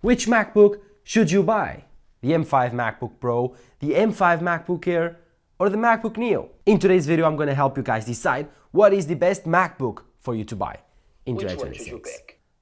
Which MacBook should you buy? The M5 MacBook Pro, the M5 MacBook Air, or the MacBook Neo? In today's video, I'm going to help you guys decide what is the best MacBook for you to buy in 2026.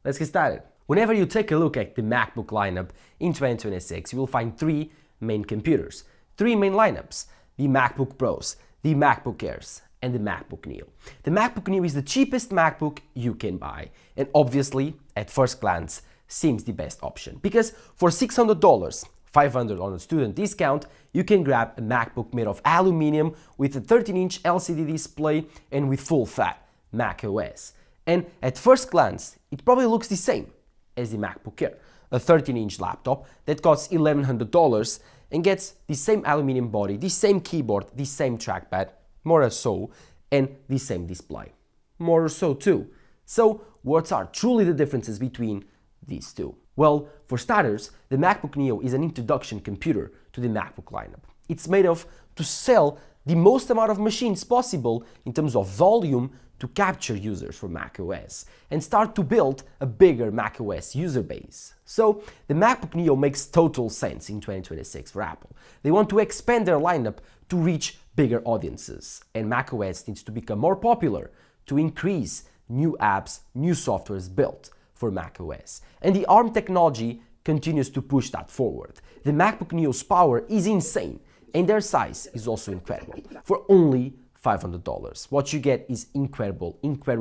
Let's get started. Whenever you take a look at the MacBook lineup in 2026, you will find three main computers, three main lineups: the MacBook Pros, the MacBook Airs, and the MacBook Neo. The MacBook Neo is the cheapest MacBook you can buy, and obviously, at first glance, seems the best option. Because for $600, $500 on a student discount, you can grab a MacBook made of aluminum with a 13-inch LCD display and with full-fat Mac OS. And at first glance, it probably looks the same as the MacBook Air, a 13-inch laptop that costs $1,100 and gets the same aluminum body, the same keyboard, the same trackpad, more or so, and the same display, more or so too. So what are truly the differences between these two? Well, for starters, the MacBook Neo is an introduction computer to the MacBook lineup. It's made to sell the most amount of machines possible in terms of volume to capture users for macOS and start to build a bigger macOS user base. So the MacBook Neo makes total sense in 2026 for Apple. They want to expand their lineup to reach bigger audiences, and macOS needs to become more popular to increase new apps, new softwares built for macOS. And the ARM technology continues to push that forward. The MacBook Neo's power is insane, and their size is also incredible. For only $500, what you get is incredible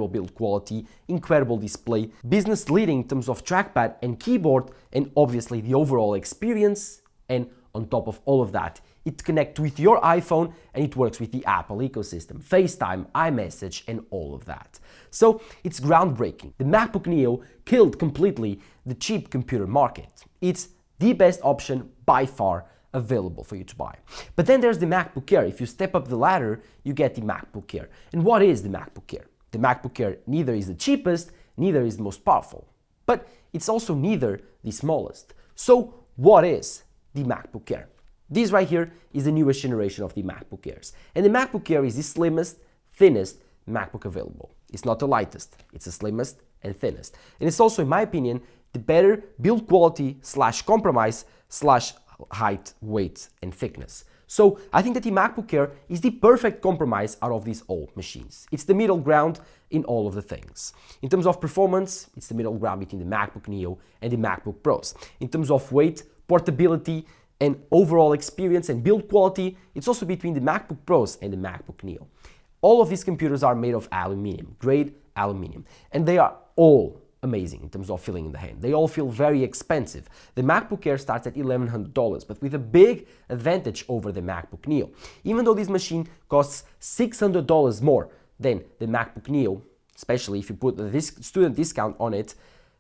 build quality, incredible display, business leading in terms of trackpad and keyboard, and obviously the overall experience. And on top of all of that, it connects with your iPhone and it works with the Apple ecosystem, FaceTime, iMessage, and all of that. So it's groundbreaking. The MacBook Neo killed completely the cheap computer market. It's the best option by far available for you to buy. But then there's the MacBook Air. If you step up the ladder, you get the MacBook Air. And what is the MacBook Air? The MacBook Air neither is the cheapest, neither is the most powerful, but it's also neither the smallest. So what is the MacBook Air? This right here is the newest generation of the MacBook Airs. And the MacBook Air is the slimmest, thinnest MacBook available. It's not the lightest, it's the slimmest and thinnest. And it's also, in my opinion, the better build quality / compromise / height, weight, and thickness. So I think that the MacBook Air is the perfect compromise out of these old machines. It's the middle ground in all of the things. In terms of performance, it's the middle ground between the MacBook Neo and the MacBook Pros. In terms of weight, portability, and overall experience and build quality, it's also between the MacBook Pros and the MacBook Neo. All of these computers are made of aluminum, grade aluminum, and they are all amazing in terms of feeling in the hand. They all feel very expensive. The MacBook Air starts at $1,100, but with a big advantage over the MacBook Neo. Even though this machine costs $600 more than the MacBook Neo, especially if you put this student discount on it,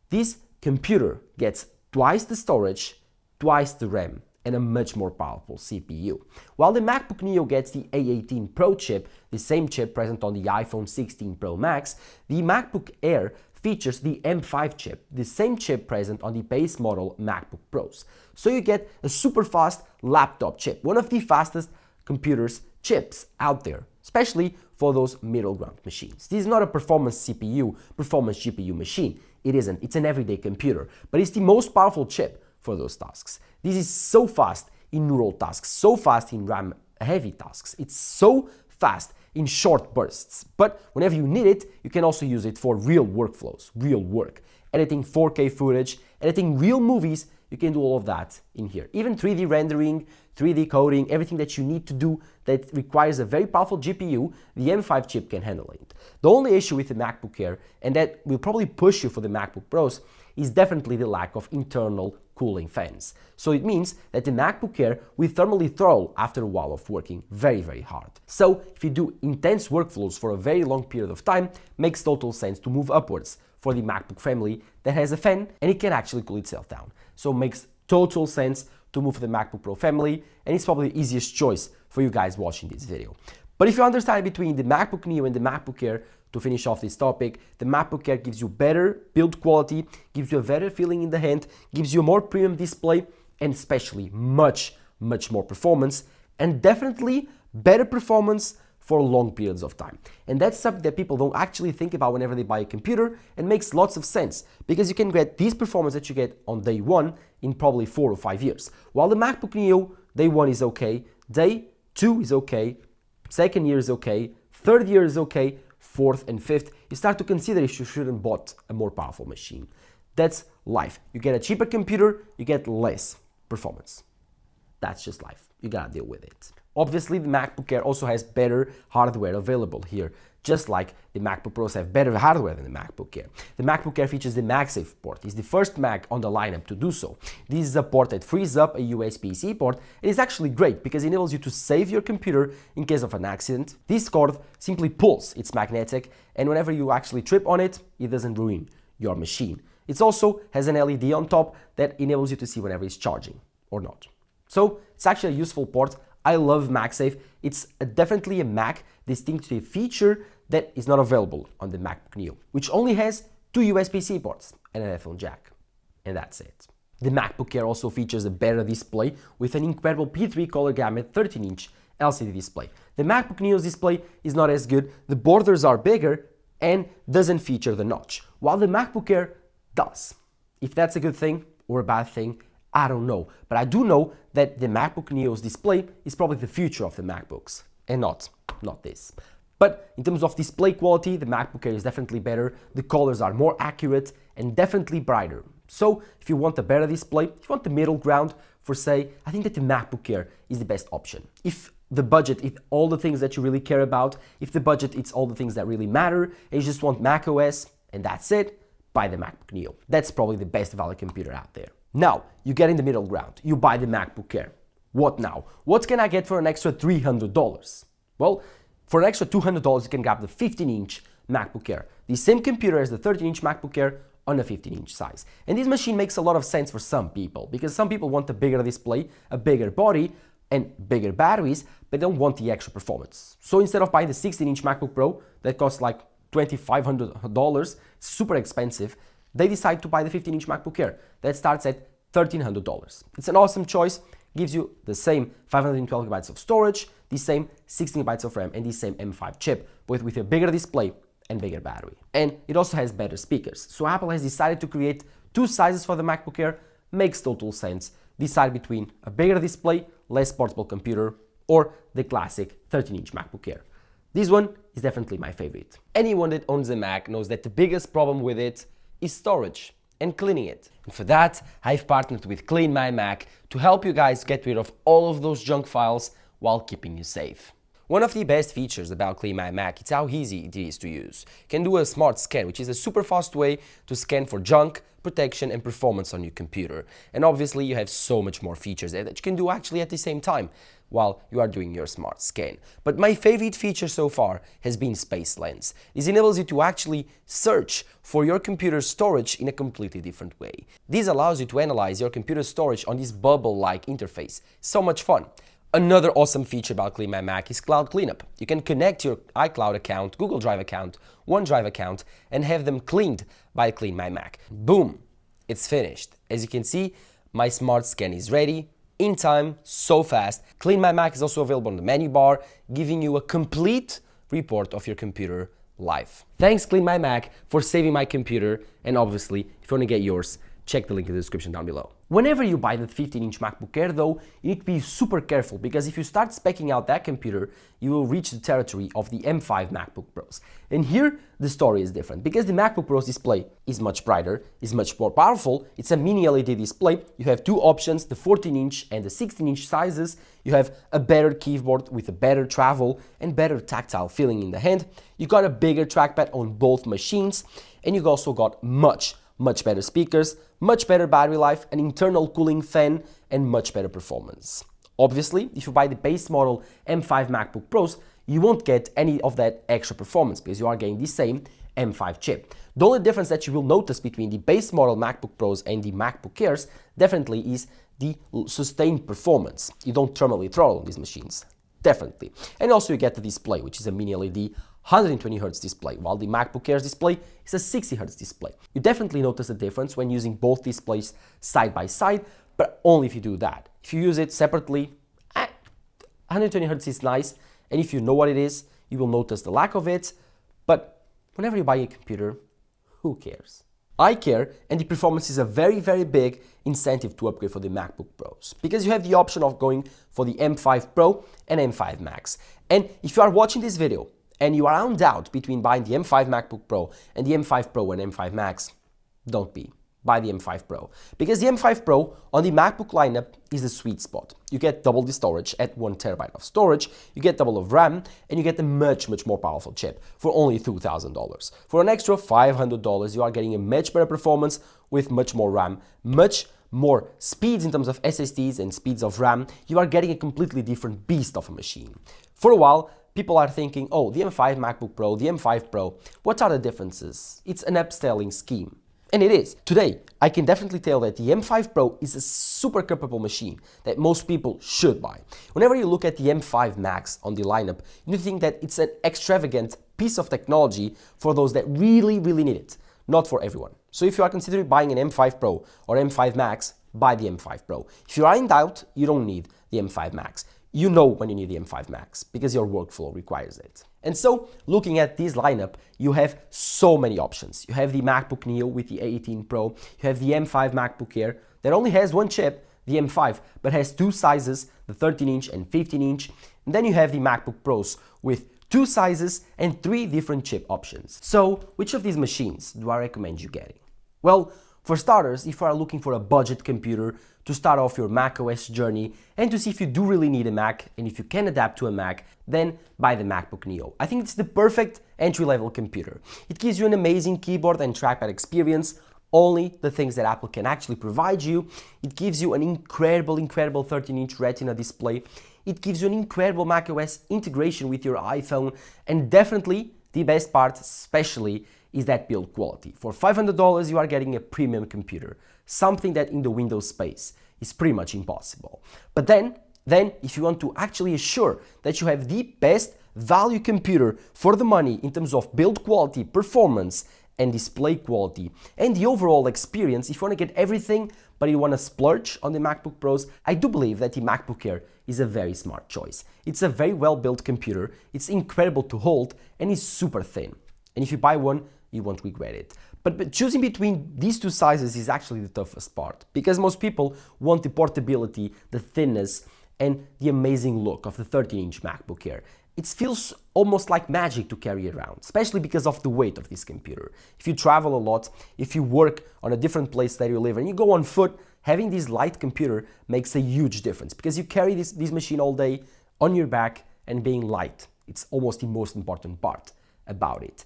this computer gets twice the storage, twice the RAM, and a much more powerful CPU. While the MacBook Neo gets the A18 Pro chip, the same chip present on the iPhone 16 Pro Max, the MacBook Air features the M5 chip, the same chip present on the base model MacBook Pros. So you get a super fast laptop chip, one of the fastest computers chips out there, especially for those middle ground machines. This is not a performance CPU, performance GPU machine. It isn't, it's an everyday computer, but it's the most powerful chip for those tasks. This is so fast in neural tasks, so fast in RAM heavy tasks. It's so fast in short bursts, but whenever you need it, you can also use it for real workflows, real work. Editing 4K footage, editing real movies, you can do all of that in here. Even 3D rendering, 3D coding, everything that you need to do that requires a very powerful GPU, the M5 chip can handle it. The only issue with the MacBook Air, and that will probably push you for the MacBook Pros, is definitely the lack of internal cooling fans. So it means that the MacBook Air will thermally throttle after a while of working very hard. So if you do intense workflows for a very long period of time, makes total sense to move upwards for the MacBook family that has a fan and it can actually cool itself down. So it makes total sense to move to the MacBook Pro family, and it's probably the easiest choice for you guys watching this video. But if you understand between the MacBook Neo and the MacBook Air, to finish off this topic, the MacBook Air gives you better build quality, gives you a better feeling in the hand, gives you a more premium display, and especially much more performance, and definitely better performance for long periods of time. And that's something that people don't actually think about whenever they buy a computer, and makes lots of sense because you can get this performance that you get on day one in probably 4 or 5 years. While the MacBook Neo, day one is okay, day two is okay, second year is okay, third year is okay, fourth and fifth, you start to consider if you shouldn't bought a more powerful machine. That's life. You get a cheaper computer, you get less performance. That's just life. You gotta deal with it. Obviously, the MacBook Air also has better hardware available here, just like the MacBook Pros have better hardware than the MacBook Air. The MacBook Air features the MagSafe port. It's the first Mac on the lineup to do so. This is a port that frees up a USB-C port, and it's actually great because it enables you to save your computer in case of an accident. This cord simply pulls, it's magnetic, and whenever you actually trip on it, it doesn't ruin your machine. It also has an LED on top that enables you to see whenever it's charging or not. So it's actually a useful port. I love MagSafe. It's definitely a Mac distinctive feature that is not available on the MacBook Neo, which only has 2 USB-C ports and an headphone jack. And that's it. The MacBook Air also features a better display with an incredible P3 color gamut 13-inch LCD display. The MacBook Neo's display is not as good, the borders are bigger and doesn't feature the notch, while the MacBook Air does. If that's a good thing or a bad thing, I don't know, but I do know that the MacBook Neo's display is probably the future of the MacBooks, and not this. But in terms of display quality, the MacBook Air is definitely better, the colors are more accurate and definitely brighter. So if you want a better display, if you want the middle ground for say, I think that the MacBook Air is the best option. If the budget is all the things that you really care about, if the budget is all the things that really matter, and you just want macOS and that's it, buy the MacBook Neo. That's probably the best value computer out there. Now, you get in the middle ground, you buy the MacBook Air. What now? What can I get for an extra $300? Well, for an extra $200, you can grab the 15-inch MacBook Air. The same computer as the 13-inch MacBook Air on a 15-inch size. And this machine makes a lot of sense for some people, because some people want a bigger display, a bigger body, and bigger batteries, but don't want the extra performance. So instead of buying the 16-inch MacBook Pro that costs like $2,500, super expensive, they decide to buy the 15-inch MacBook Air that starts at $1,300. It's an awesome choice, gives you the same 512 GB of storage, the same 16 GB of RAM, and the same M5 chip, but with a bigger display and bigger battery. And it also has better speakers. So Apple has decided to create 2 sizes for the MacBook Air. Makes total sense. Decide between a bigger display, less portable computer, or the classic 13-inch MacBook Air. This one is definitely my favorite. Anyone that owns a Mac knows that the biggest problem with it is storage and cleaning it. And for that, I've partnered with CleanMyMac to help you guys get rid of all of those junk files while keeping you safe. One of the best features about CleanMyMac is how easy it is to use. You can do a smart scan, which is a super fast way to scan for junk, protection and performance on your computer. And obviously you have so much more features there that you can do actually at the same time while you are doing your smart scan. But my favorite feature so far has been Space Lens. This enables you to actually search for your computer's storage in a completely different way. This allows you to analyze your computer's storage on this bubble-like interface. So much fun. Another awesome feature about CleanMyMac is Cloud Cleanup. You can connect your iCloud account, Google Drive account, OneDrive account, and have them cleaned by CleanMyMac. Boom! It's finished. As you can see, my smart scan is ready, in time, so fast. CleanMyMac is also available on the menu bar, giving you a complete report of your computer live. Thanks CleanMyMac for saving my computer, and obviously, if you want to get yours, check the link in the description down below. Whenever you buy the 15-inch MacBook Air though, you need to be super careful because if you start speccing out that computer, you will reach the territory of the M5 MacBook Pros. And here, the story is different because the MacBook Pro's display is much brighter, is much more powerful, it's a mini LED display, you have 2 options, the 14-inch and the 16-inch sizes, you have a better keyboard with a better travel and better tactile feeling in the hand, you got a bigger trackpad on both machines, and you also got much better speakers, much better battery life, an internal cooling fan, and much better performance. Obviously, if you buy the base model M5 MacBook Pros, you won't get any of that extra performance because you are getting the same M5 chip. The only difference that you will notice between the base model MacBook Pros and the MacBook Airs definitely is the sustained performance. You don't thermally throttle on these machines, definitely. And also you get the display, which is a mini LED 120Hz display, while the MacBook Air's display is a 60Hz display. You definitely notice the difference when using both displays side by side, but only if you do that. If you use it separately, 120Hz is nice, and if you know what it is, you will notice the lack of it, but whenever you buy a computer, who cares? I care, and the performance is a very, very big incentive to upgrade for the MacBook Pros, because you have the option of going for the M5 Pro and M5 Max. And if you are watching this video and you are in doubt between buying the M5 MacBook Pro and the M5 Pro and M5 Max, don't be. Buy the M5 Pro, because the M5 Pro on the MacBook lineup is the sweet spot. You get double the storage at 1 TB of storage, you get double of RAM, and you get a much more powerful chip for only $2,000. For an extra $500, you are getting a much better performance with much more RAM, much more speeds in terms of SSDs and speeds of RAM. You are getting a completely different beast of a machine. For a while, people are thinking, oh, the M5 MacBook Pro, the M5 Pro, what are the differences? It's an upselling scheme. And it is. Today, I can definitely tell that the M5 Pro is a super capable machine that most people should buy. Whenever you look at the M5 Max on the lineup, you think that it's an extravagant piece of technology for those that really need it, not for everyone. So if you are considering buying an M5 Pro or M5 Max, buy the M5 Pro. If you are in doubt, you don't need the M5 Max. You know when you need the M5 Max because your workflow requires it. And so, looking at this lineup, you have so many options. You have the MacBook Neo with the A18 Pro, you have the M5 MacBook Air that only has one chip, the M5, but has two sizes, the 13-inch and 15-inch. And then you have the MacBook Pros with two sizes and three different chip options. So, which of these machines do I recommend you getting? Well, for starters, if you are looking for a budget computer to start off your macOS journey and to see if you do really need a Mac and if you can adapt to a Mac, then buy the MacBook Neo. I think it's the perfect entry-level computer. It gives you an amazing keyboard and trackpad experience, only the things that Apple can actually provide you. It gives you an incredible 13-inch Retina display. It gives you an incredible macOS integration with your iPhone, and definitely the best part, especially, is that build quality. For $500, you are getting a premium computer, something that in the Windows space is pretty much impossible. But then if you want to actually assure that you have the best value computer for the money in terms of build quality, performance, and display quality, and the overall experience, if you want to get everything, but you want to splurge on the MacBook Pros, I do believe that the MacBook Air is a very smart choice. It's a very well-built computer, it's incredible to hold, and it's super thin. And if you buy one, you won't regret it. But choosing between these two sizes is actually the toughest part, because most people want the portability, the thinness, and the amazing look of the 13-inch MacBook Air. It feels almost like magic to carry around, especially because of the weight of this computer. If you travel a lot, if you work on a different place that you live and you go on foot, having this light computer makes a huge difference, because you carry this machine all day on your back, and being light, it's almost the most important part about it.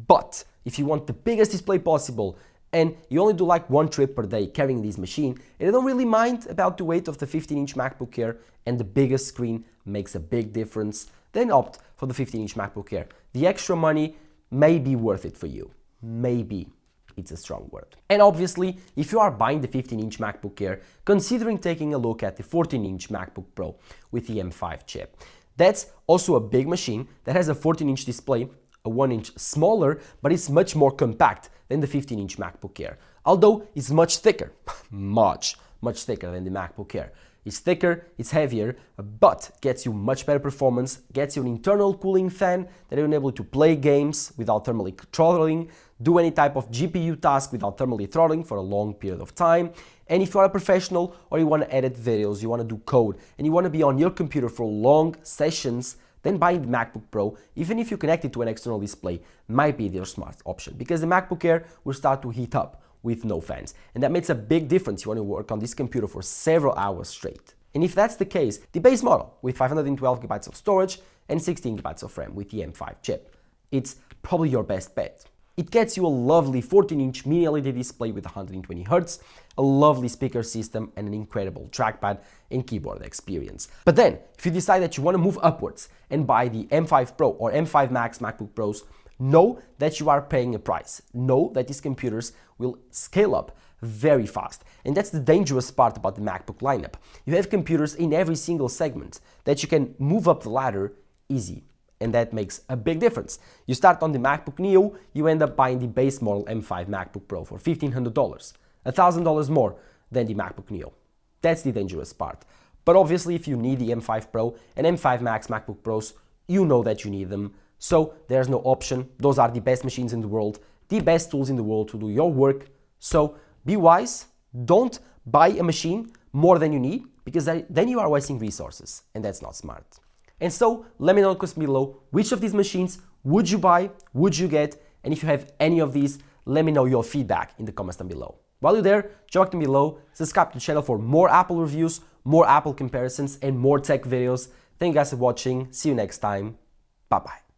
But if you want the biggest display possible and you only do like one trip per day carrying this machine, and you don't really mind about the weight of the 15-inch MacBook Air and the biggest screen makes a big difference, then opt for the 15-inch MacBook Air. The extra money may be worth it for you. Maybe. It's a strong word. And obviously, if you are buying the 15-inch MacBook Air, considering taking a look at the 14-inch MacBook Pro with the M5 chip. That's also a big machine that has a 14-inch display, a 1-inch smaller, but it's much more compact than the 15-inch MacBook Air. Although it's much thicker, much thicker than the MacBook Air. It's thicker, it's heavier, but gets you much better performance, gets you an internal cooling fan that you're able to play games without thermally throttling, do any type of GPU task without thermally throttling for a long period of time. And if you are a professional or you want to edit videos, you want to do code, and you want to be on your computer for long sessions, then buying the MacBook Pro, even if you connect it to an external display, might be your smart option, because the MacBook Air will start to heat up with no fans. And that makes a big difference. You want to work on this computer for several hours straight. And if that's the case, the base model with 512 GB of storage and 16 GB of RAM with the M5 chip, it's probably your best bet. It gets you a lovely 14-inch mini LED display with 120 Hz, a lovely speaker system, and an incredible trackpad and keyboard experience. But then, if you decide that you want to move upwards and buy the M5 Pro or M5 Max MacBook Pros, know that you are paying a price. Know that these computers will scale up very fast. And that's the dangerous part about the MacBook lineup. You have computers in every single segment that you can move up the ladder easy. And that makes a big difference. You start on the MacBook Neo, you end up buying the base model M5 MacBook Pro for $1,500, $1,000 more than the MacBook Neo. That's the dangerous part. But obviously, if you need the M5 Pro and M5 Max MacBook Pros, you know that you need them, So there's no option. Those are the best machines in the world, the best tools in the world to do your work. So be wise. Don't buy a machine more than you need, because then you are wasting resources, and that's not smart. And so let me know in the comments below, which of these machines would you buy, would you get, and if you have any of these, let me know your feedback in the comments down below. While you're there, drop them below, subscribe to the channel for more Apple reviews, more Apple comparisons, and more tech videos. Thank you guys for watching. See you next time. Bye bye.